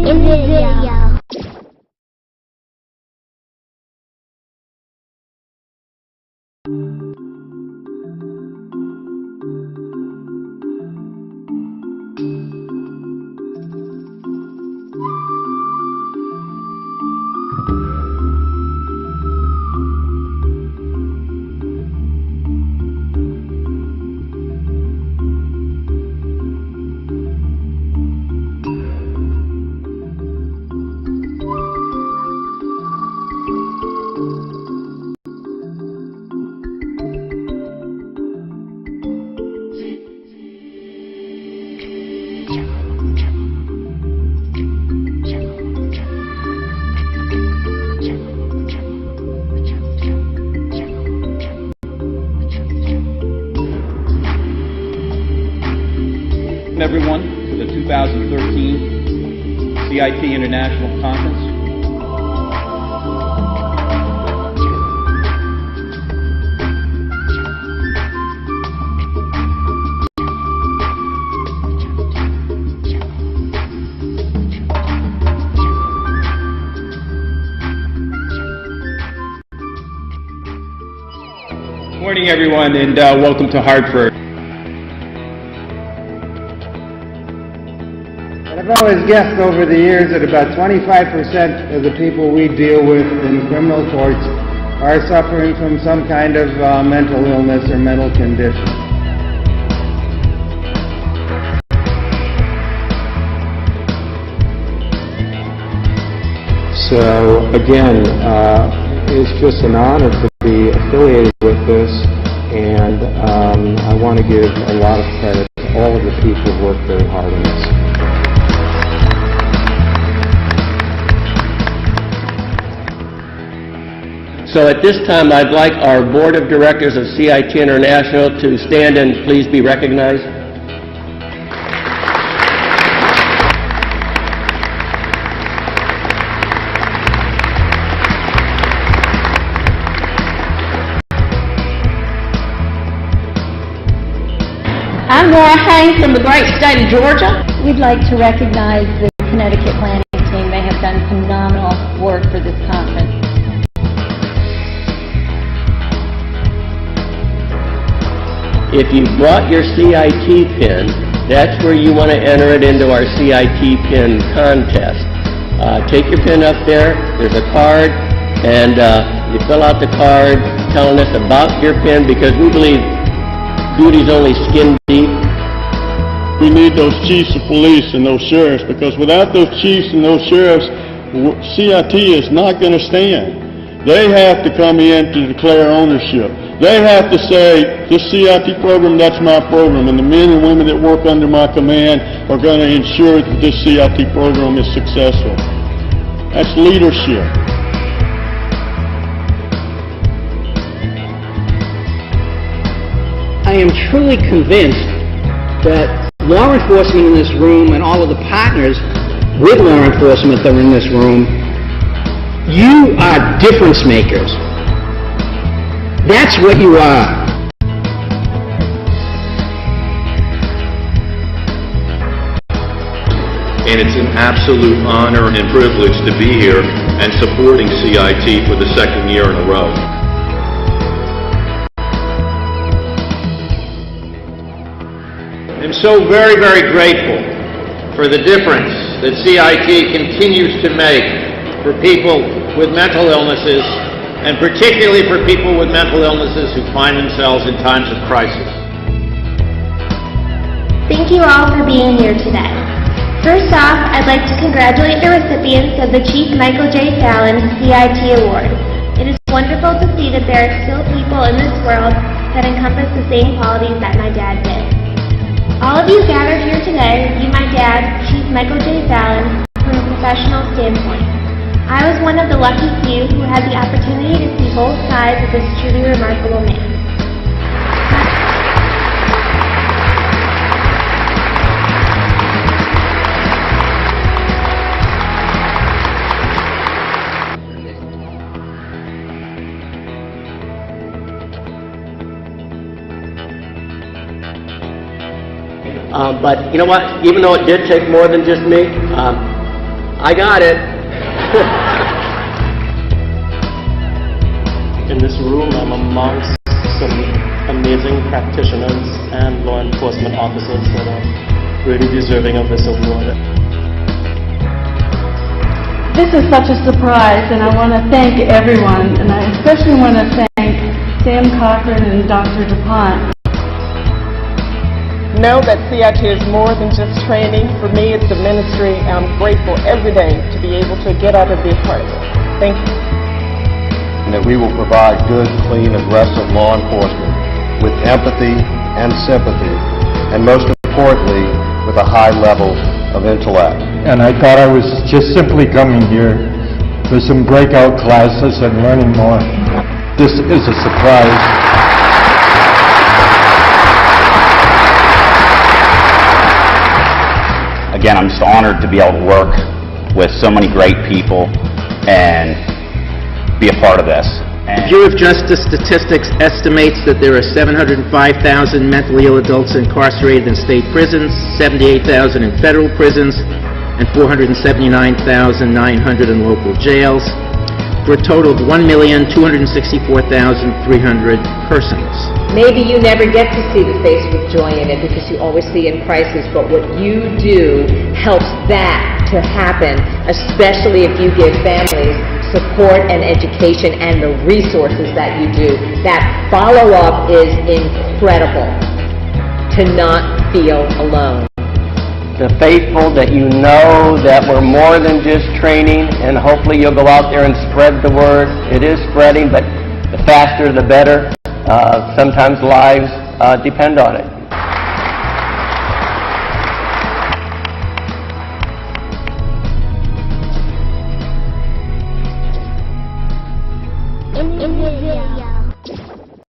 in the video. Everyone to the 2013 CIT International Conference. Good morning, everyone, and welcome to Hartford. I've always guessed over the years that about 25% of the people we deal with in criminal courts are suffering from some kind of mental illness or mental condition. So again, it's just an honor to be affiliated with this, and I want to give a lot of credit to all of the people who worked very hard on this. So at this time, I'd like our Board of Directors of CIT International to stand and please be recognized. I'm Laura Haynes from the great state of Georgia. We'd like to recognize the Connecticut planning team. They have done phenomenal work for this conference. If you brought your CIT pin, that's where you want to enter it into our CIT pin contest. Take your pin up there, there's a card, and you fill out the card telling us about your pin, because we believe duty's only skin deep. We need those chiefs of police and those sheriffs, because without those chiefs and those sheriffs, CIT is not going to stand. They have to come in to declare ownership. They have to say, this CIT program, that's my program, and the men and women that work under my command are going to ensure that this CIT program is successful. That's leadership. I am truly convinced that law enforcement in this room and all of the partners with law enforcement that are in this room, you are difference makers. That's what you are. And it's an absolute honor and privilege to be here and supporting CIT for the second year in a row. I'm so very, very grateful for the difference that CIT continues to make for people with mental illnesses, and particularly for people with mental illnesses who find themselves in times of crisis. Thank you all for being here today. First off, I'd like to congratulate the recipients of the Chief Michael J. Fallon CIT Award. It is wonderful to see that there are still people in this world that encompass the same qualities that my dad did. All of you gathered here today view my dad, Chief Michael J. Fallon, from a professional standpoint. I was one of the lucky few who had the opportunity to see both sides of this truly remarkable man. But you know what? Even though it did take more than just me, I got it. In this room, I'm amongst some amazing practitioners and law enforcement officers that are really deserving of this award. This is such a surprise, and I want to thank everyone, and I especially want to thank Sam Cochran and Dr. DuPont. Know that CIT is more than just training. For me, it's a ministry. I'm grateful every day to be able to get out and be a part of it. Thank you. And that we will provide good, clean, aggressive law enforcement with empathy and sympathy, and most importantly, with a high level of intellect. And I thought I was just simply coming here for some breakout classes and learning more. This is a surprise. Again, I'm just honored to be able to work with so many great people and be a part of this. The Bureau of Justice Statistics estimates that there are 705,000 mentally ill adults incarcerated in state prisons, 78,000 in federal prisons, and 479,900 in local jails, for a total of 1,264,300 persons. Maybe you never get to see the face with joy in it because you always see in crisis, but what you do helps that to happen, especially if you give families support and education and the resources that you do. That follow-up is incredible, to not feel alone. The faithful, that you know that we're more than just training, and hopefully you'll go out there and spread the word. It is spreading, but the faster the better. Sometimes lives depend on it. India.